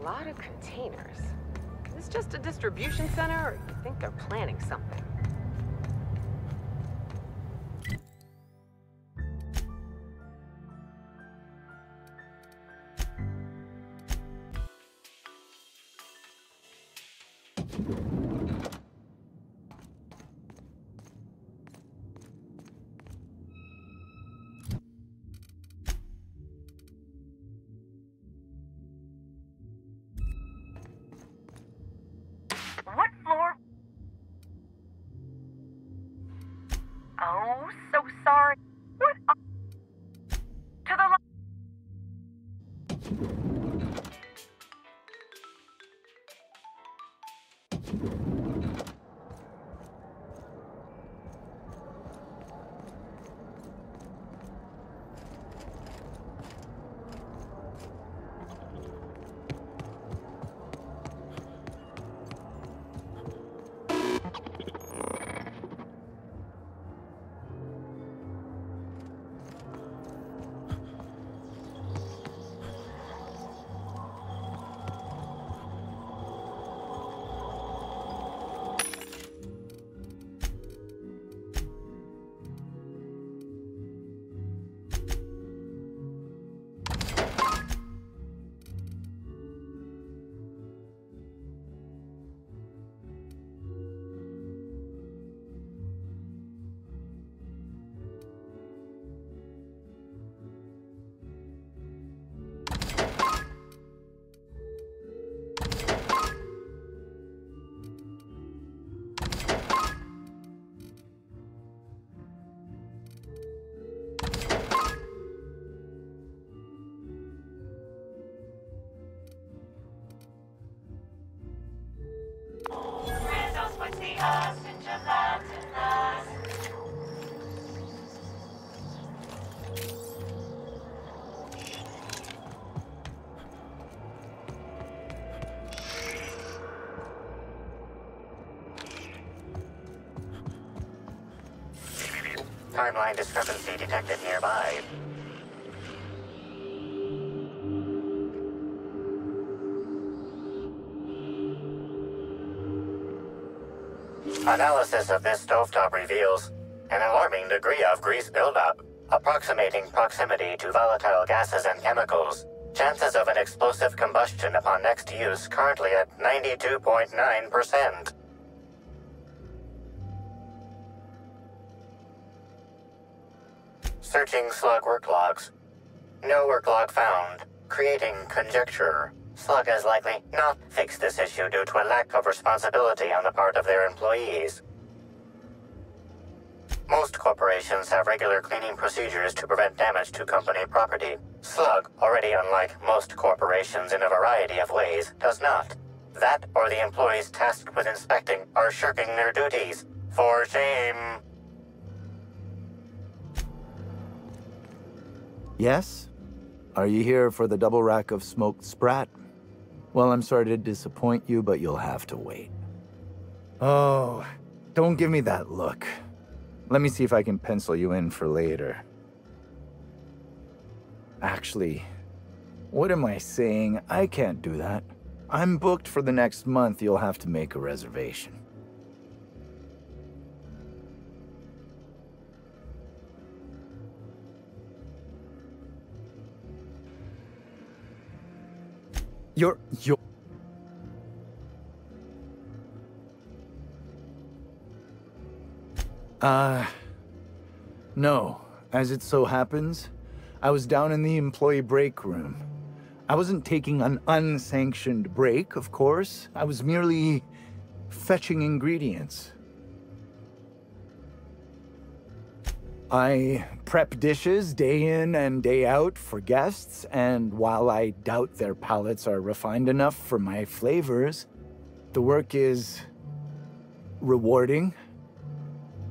lot of containers. Is this just a distribution center, or you think they're planning something? What floor? Oh, so sorry. What? To the timeline discrepancy detected nearby. Analysis of this stovetop reveals an alarming degree of grease buildup, approximating proximity to volatile gases and chemicals. Chances of an explosive combustion upon next use currently at 92.9%. Searching slug work logs. No work log found, creating conjecture. Slug has likely not fixed this issue due to a lack of responsibility on the part of their employees. Most corporations have regular cleaning procedures to prevent damage to company property. Slug, already unlike most corporations in a variety of ways, does not. That or the employees tasked with inspecting are shirking their duties. For shame. Yes? Are you here for the double rack of smoked sprat? Well, I'm sorry to disappoint you, but you'll have to wait. Oh, don't give me that look. Let me see if I can pencil you in for later. Actually, what am I saying? I can't do that. I'm booked for the next month. You'll have to make a reservation. You're... No. As it so happens, I was down in the employee break room. I wasn't taking an unsanctioned break, of course. I was merely fetching ingredients. I prep dishes day in and day out for guests, and while I doubt their palates are refined enough for my flavors, the work is rewarding.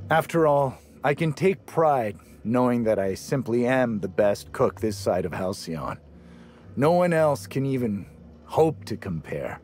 After all, I can take pride knowing that I simply am the best cook this side of Halcyon. No one else can even hope to compare.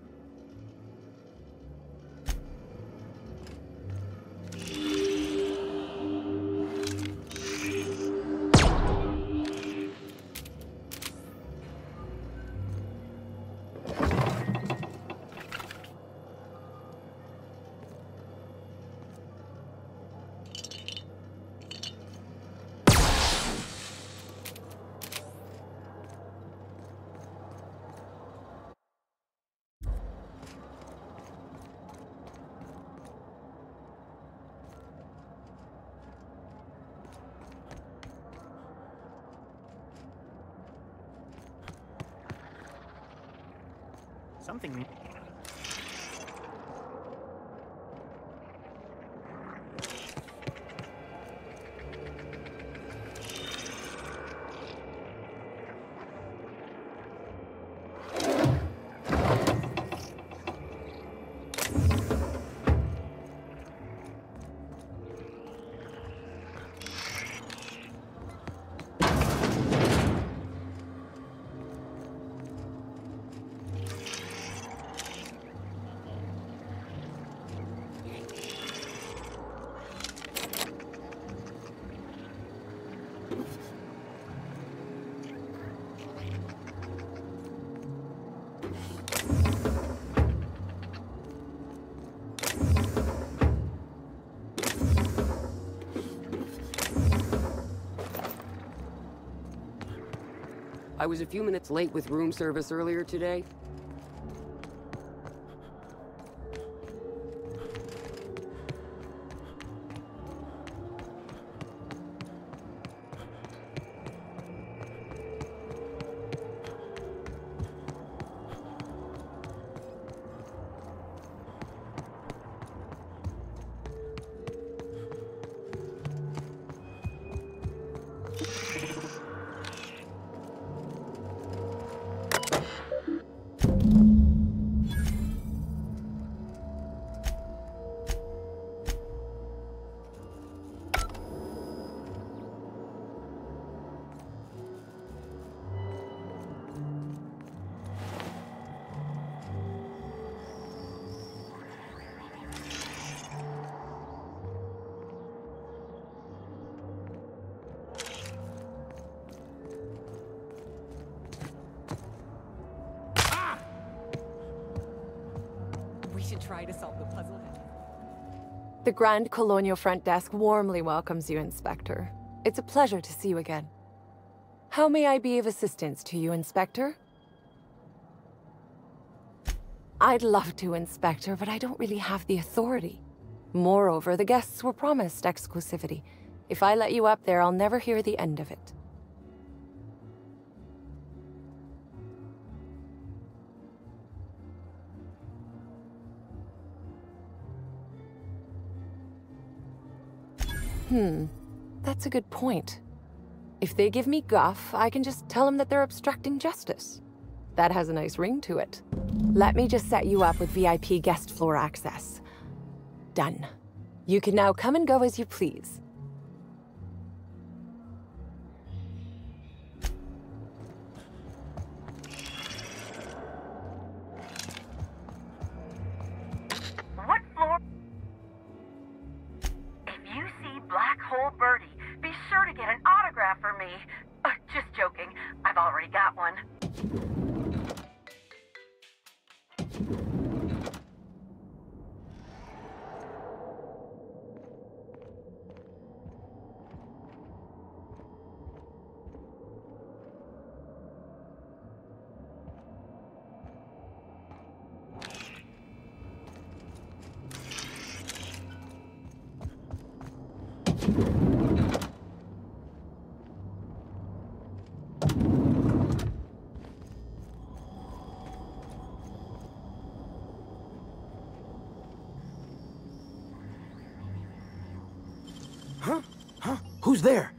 Something... I was a few minutes late with room service earlier today. Try to solve the puzzle. The Grand Colonial Front Desk warmly welcomes you, Inspector. It's a pleasure to see you again. How may I be of assistance to you, Inspector? I'd love to, Inspector, but I don't really have the authority. Moreover, the guests were promised exclusivity. If I let you up there, I'll never hear the end of it. That's a good point. If they give me guff, I can just tell them that they're obstructing justice. That has a nice ring to it. Let me just set you up with VIP guest floor access. Done. You can now come and go as you please. What floor? If you see Black Hole Birdie, be sure to get an autograph for me. Just joking. I've already got one. Who's there?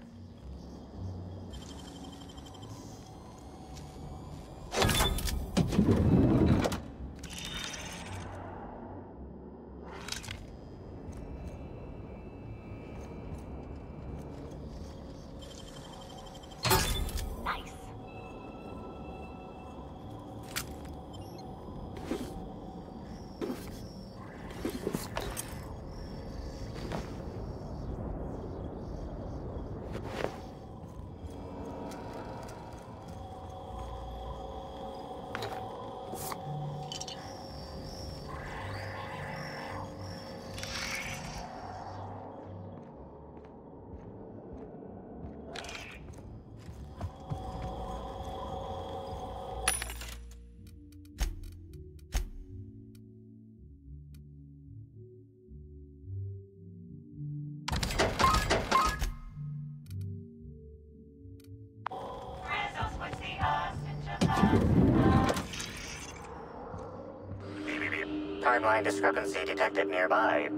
Timeline discrepancy detected nearby.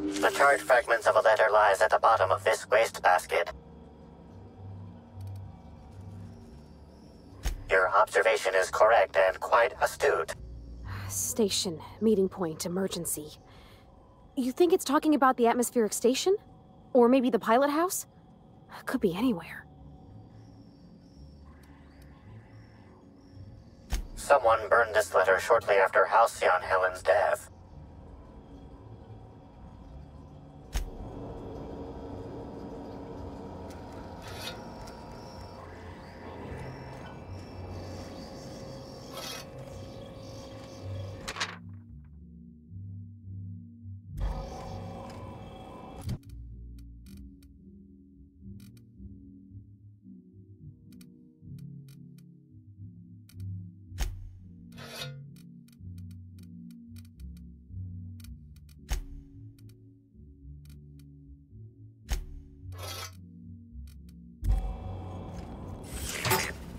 The charred fragments of a letter lies at the bottom of this wastebasket. Your observation is correct and quite astute. Station, meeting point, emergency. You think it's talking about the atmospheric station? Or maybe the pilot house? Could be anywhere. Someone burned this letter shortly after Halcyon Helen's death.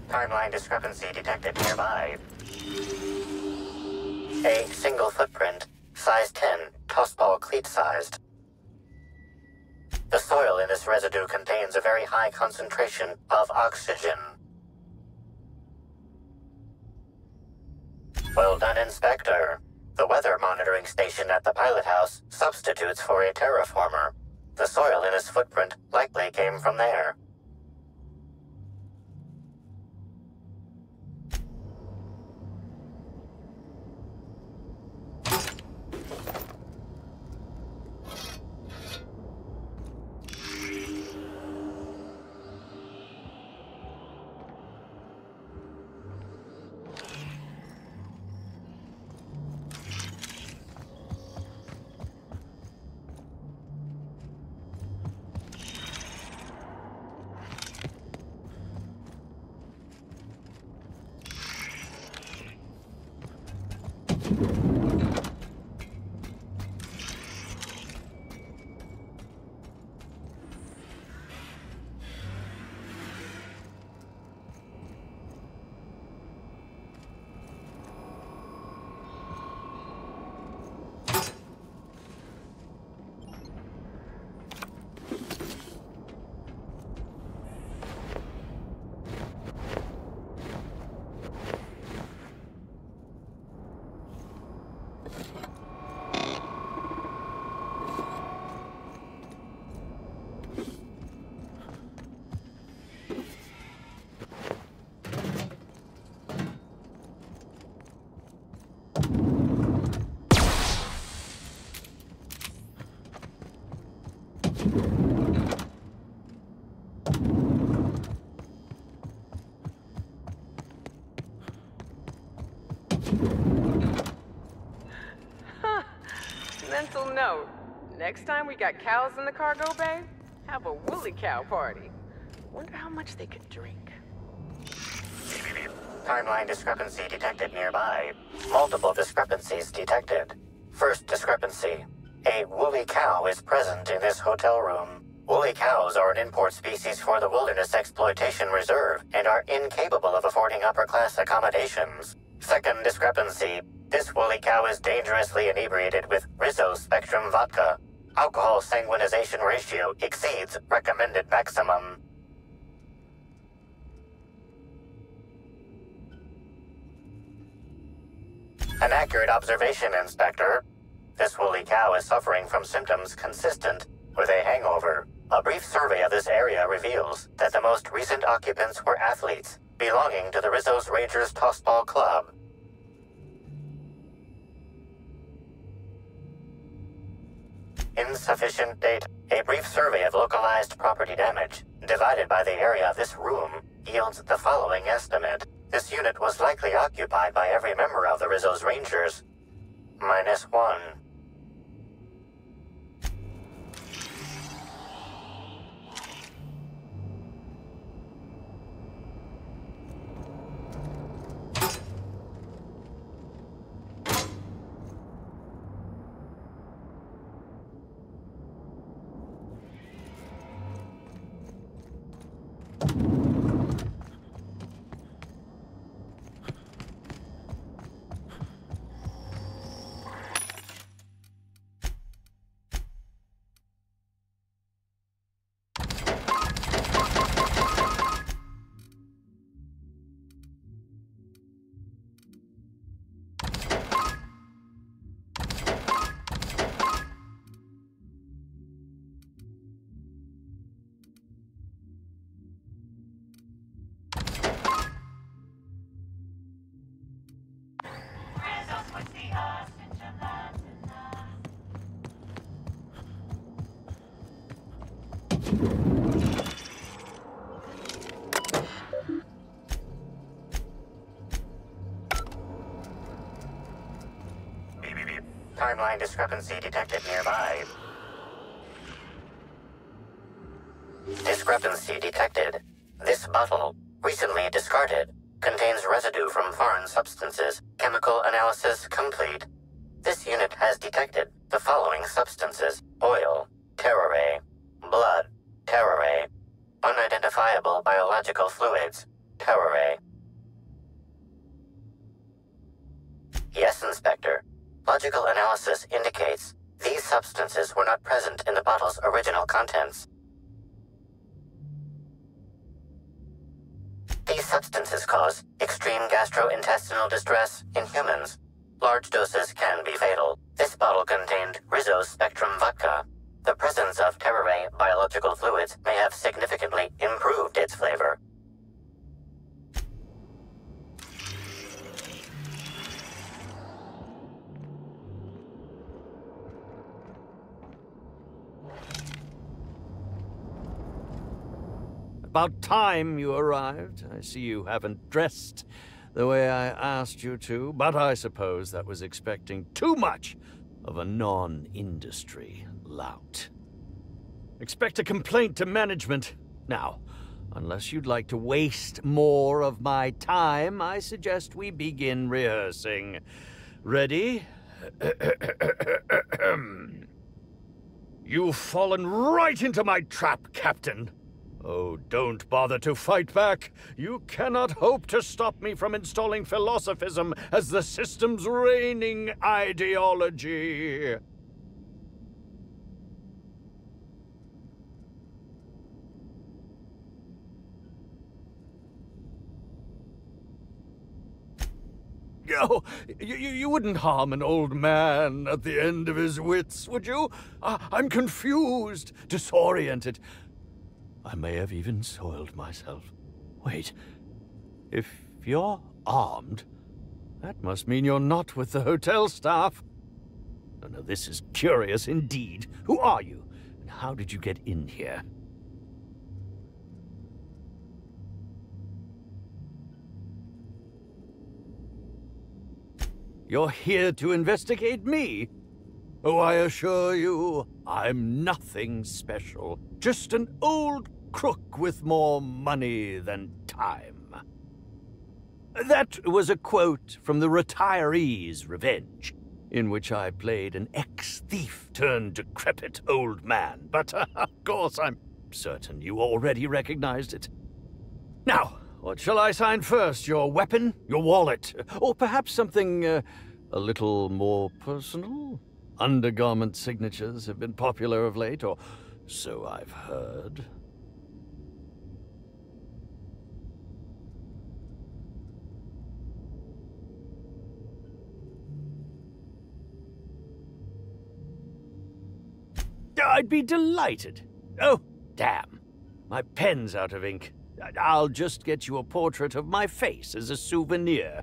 Timeline discrepancy detected nearby. A single footprint, size 10, tossball cleat-sized. The soil in this residue contains a very high concentration of oxygen. Well done, Inspector. The weather monitoring station at the pilot house substitutes for a terraformer. The soil in this footprint likely came from there. Mental note. Next time we got cows in the cargo bay, have a woolly cow party. Wonder how much they could drink. Timeline discrepancy detected nearby. Multiple discrepancies detected. First discrepancy. A woolly cow is present in this hotel room. Woolly cows are an import species for the Wilderness Exploitation Reserve and are incapable of affording upper-class accommodations. Second discrepancy. This woolly cow is dangerously inebriated with Rizzo Spectrum vodka. Alcohol sanguinization ratio exceeds recommended maximum. An accurate observation, Inspector. This woolly cow is suffering from symptoms consistent with a hangover. A brief survey of this area reveals that the most recent occupants were athletes belonging to the Rizzo's Rangers Tossball Club. Insufficient data. A brief survey of localized property damage, divided by the area of this room, yields the following estimate. This unit was likely occupied by every member of the Rizzo's Rangers. -1. Timeline discrepancy detected nearby. Discrepancy detected. This bottle, recently discarded, contains residue from foreign substances. Chemical analysis complete. This unit has detected the following substances: oil, terrorray, blood, terrorray, unidentifiable biological fluids, terrorray. Yes, Inspector. Logical analysis indicates these substances were not present in the bottle's original contents. These substances cause extreme gastrointestinal distress in humans. Large doses can be fatal. This bottle contained Rizzo's Spectrum vodka. The presence of terrorray biological fluids may have significantly improved its flavor. About time you arrived. I see you haven't dressed the way I asked you to, but I suppose that was expecting too much of a non-industry lout. Expect a complaint to management. Now, unless you'd like to waste more of my time, I suggest we begin rehearsing. Ready? You've fallen right into my trap, Captain. Oh, don't bother to fight back. You cannot hope to stop me from installing philosophism as the system's reigning ideology. Oh, you wouldn't harm an old man at the end of his wits, would you? I'm confused, disoriented. I may have even soiled myself. Wait, if you're armed, that must mean you're not with the hotel staff. Oh, no, this is curious indeed. Who are you, and how did you get in here? You're here to investigate me? Oh, I assure you, I'm nothing special. Just an old crook with more money than time. That was a quote from The Retiree's Revenge, in which I played an ex-thief turned decrepit old man. But, of course, I'm certain you already recognized it. Now, what shall I sign first? Your weapon? Your wallet? Or perhaps something a little more personal? Undergarment signatures have been popular of late, or so I've heard. I'd be delighted. Oh, damn. My pen's out of ink. I'll just get you a portrait of my face as a souvenir.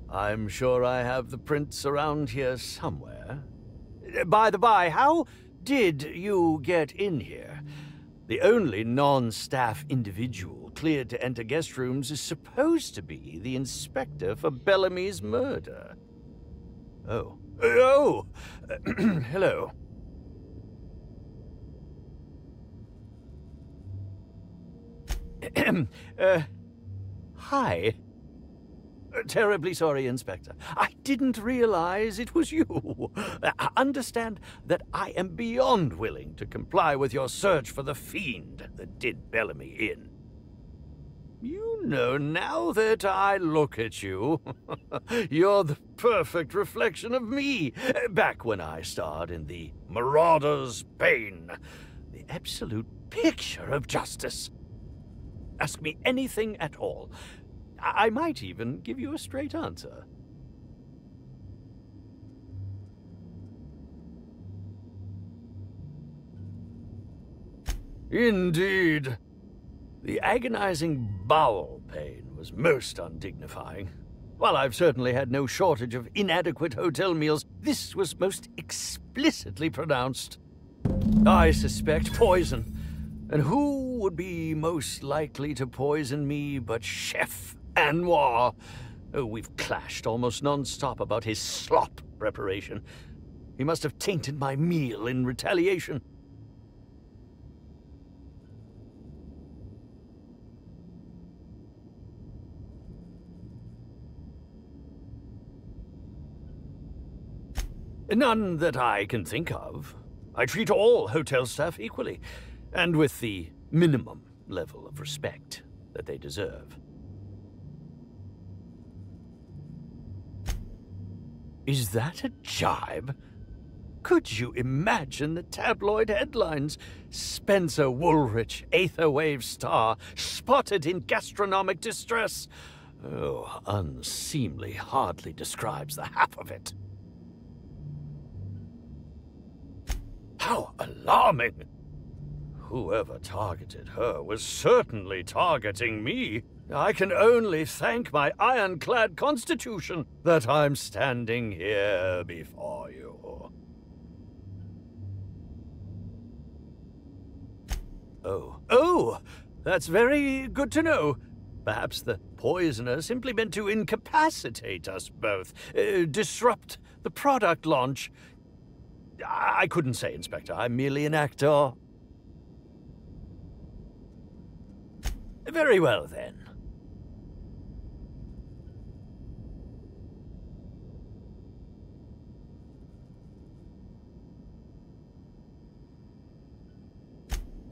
I'm sure I have the prints around here somewhere. By the by, how did you get in here? The only non-staff individual cleared to enter guest rooms is supposed to be the inspector for Bellamy's murder. Oh. Oh! Hello. Hi. Terribly sorry, Inspector. I didn't realize it was you. Understand that I am beyond willing to comply with your search for the fiend that did Bellamy in. You know, now that I look at you, you're the perfect reflection of me, back when I starred in The Marauder's Bane, the absolute picture of justice. Ask me anything at all. I might even give you a straight answer. Indeed. The agonizing bowel pain was most undignifying. While I've certainly had no shortage of inadequate hotel meals, this was most explicitly pronounced. I suspect poison. And who would be most likely to poison me but Chef Anwar? Oh, we've clashed almost non-stop about his slop preparation. He must have tainted my meal in retaliation. None that I can think of. I treat all hotel staff equally, and with the minimum level of respect that they deserve. Is that a jibe? Could you imagine the tabloid headlines? Spencer Woolrich, Aetherwave star, spotted in gastronomic distress. Oh, unseemly hardly describes the half of it. How alarming! Whoever targeted her was certainly targeting me. I can only thank my ironclad constitution that I'm standing here before you. Oh, that's very good to know. Perhaps the poisoner simply meant to incapacitate us both, disrupt the product launch. I couldn't say, Inspector. I'm merely an actor. Very well, then.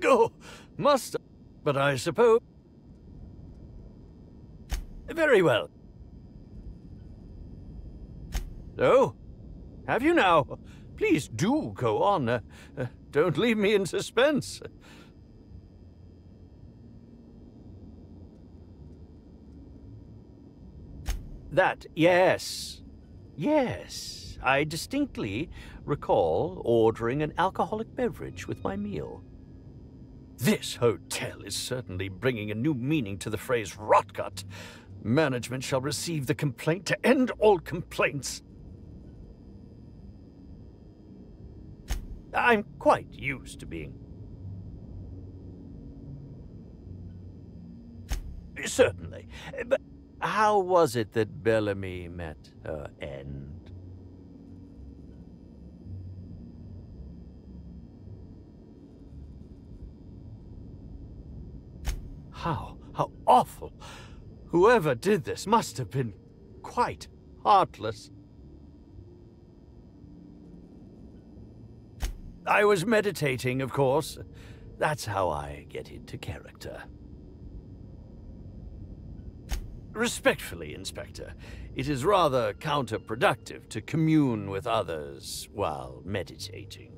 Oh, must. But I suppose. Very well. Oh, have you now? Please do go on. Don't leave me in suspense. That, yes. Yes, I distinctly recall ordering an alcoholic beverage with my meal. This hotel is certainly bringing a new meaning to the phrase rotgut. Management shall receive the complaint to end all complaints. I'm quite used to being... Certainly. But how was it that Bellamy met her end? How awful. Whoever did this must have been quite heartless. I was meditating, of course. That's how I get into character. Respectfully, Inspector, it is rather counterproductive to commune with others while meditating.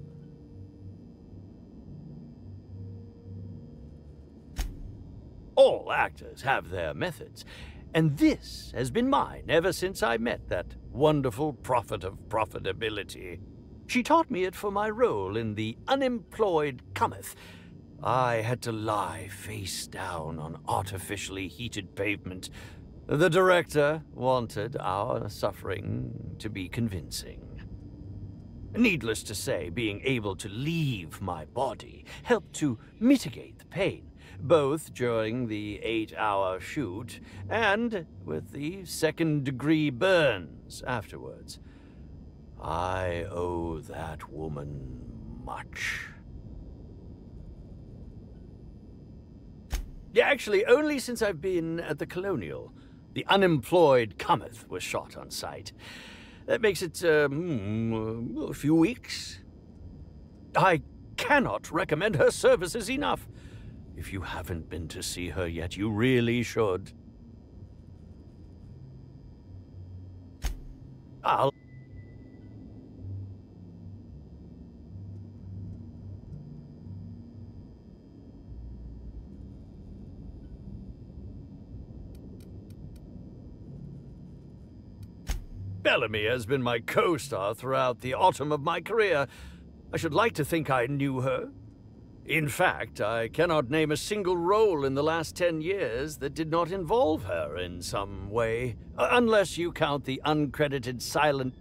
All actors have their methods, and this has been mine ever since I met that wonderful prophet of profitability. She taught me it for my role in The Unemployed Cometh. I had to lie face down on artificially heated pavement. The director wanted our suffering to be convincing. Needless to say, being able to leave my body helped to mitigate the pain, both during the 8-hour shoot and with the second-degree burns afterwards. I owe that woman much. Yeah, actually, only since I've been at the Colonial. The Unemployed Cometh was shot on site. That makes it, a few weeks. I cannot recommend her services enough. If you haven't been to see her yet, you really should. I'll... Bellamy has been my co-star throughout the autumn of my career. I should like to think I knew her. In fact, I cannot name a single role in the last 10 years that did not involve her in some way, unless you count the uncredited silent...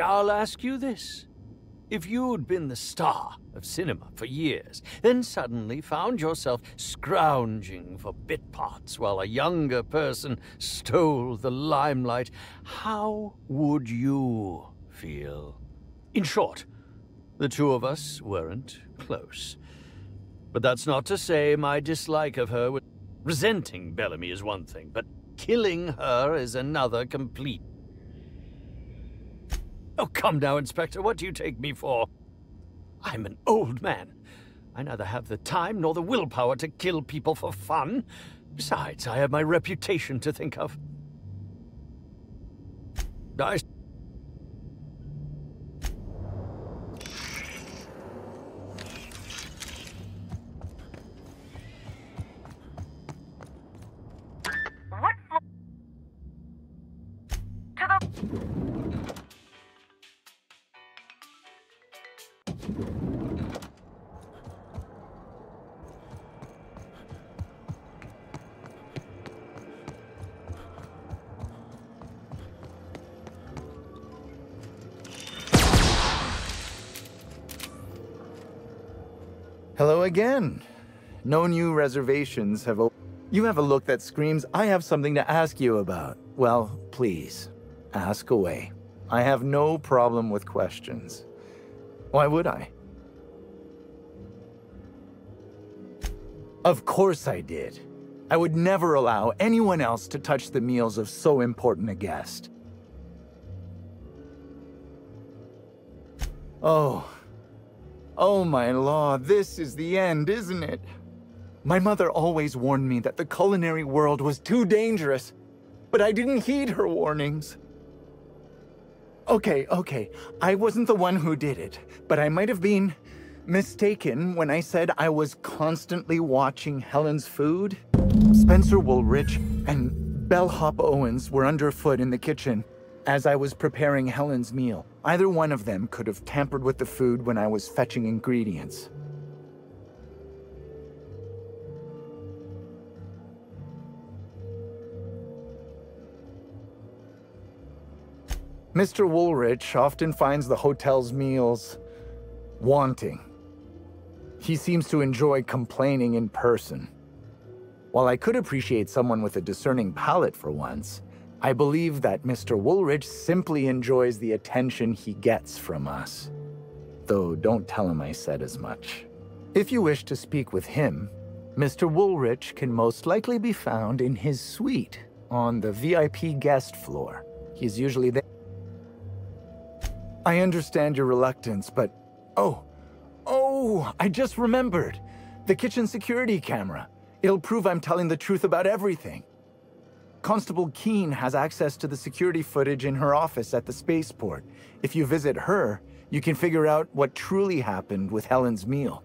I'll ask you this. If you'd been the star of cinema for years, then suddenly found yourself scrounging for bit parts while a younger person stole the limelight, how would you feel? In short, the two of us weren't close. But that's not to say my dislike of her would... Resenting Bellamy is one thing, but killing her is another complete... Oh, come now, Inspector, what do you take me for? I'm an old man. I neither have the time nor the willpower to kill people for fun. Besides, I have my reputation to think of. I... What floor? To the... Hello again. No new reservations have opened. You have a look that screams, I have something to ask you about. Well, please, ask away. I have no problem with questions. Why would I? Of course I did. I would never allow anyone else to touch the meals of so important a guest. Oh my law, this is the end, isn't it? My mother always warned me that the culinary world was too dangerous, but I didn't heed her warnings. Okay, I wasn't the one who did it, but I might have been mistaken when I said I was constantly watching Helen's food. Spencer Woolrich and Bellhop Owens were underfoot in the kitchen as I was preparing Helen's meal. Either one of them could have tampered with the food when I was fetching ingredients. Mr. Woolrich often finds the hotel's meals wanting. He seems to enjoy complaining in person. While I could appreciate someone with a discerning palate for once, I believe that Mr. Woolrich simply enjoys the attention he gets from us. Though don't tell him I said as much. If you wish to speak with him, Mr. Woolrich can most likely be found in his suite on the VIP guest floor. He's usually there. I understand your reluctance, but... Oh, I just remembered. The kitchen security camera. It'll prove I'm telling the truth about everything. Constable Keene has access to the security footage in her office at the spaceport. If you visit her, you can figure out what truly happened with Helen's meal.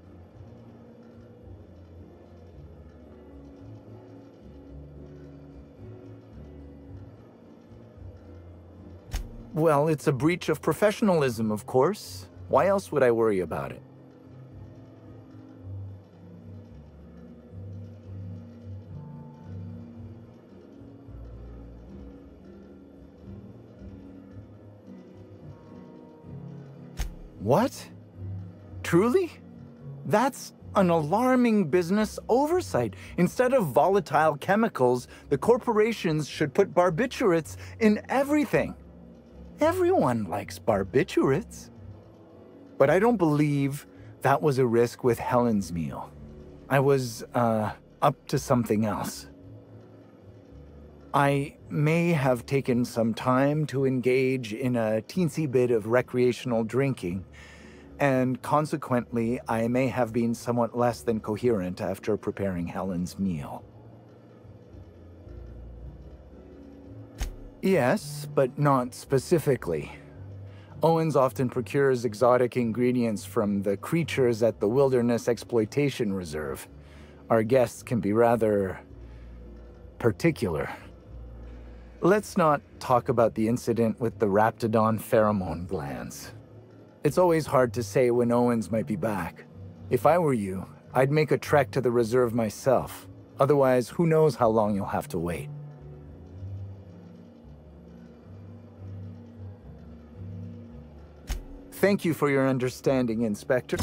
Well, it's a breach of professionalism, of course. Why else would I worry about it? What? Truly? That's an alarming business oversight. Instead of volatile chemicals, the corporations should put barbiturates in everything. Everyone likes barbiturates. But I don't believe that was a risk with Helen's meal. I was, up to something else. I may have taken some time to engage in a teensy bit of recreational drinking, and consequently, I may have been somewhat less than coherent after preparing Helen's meal. Yes, but not specifically. Owens often procures exotic ingredients from the creatures at the Wilderness Exploitation Reserve. Our guests can be rather particular. Let's not talk about the incident with the Raptidon pheromone glands. It's always hard to say when Owens might be back. If I were you, I'd make a trek to the reserve myself. Otherwise, who knows how long you'll have to wait. Thank you for your understanding, Inspector.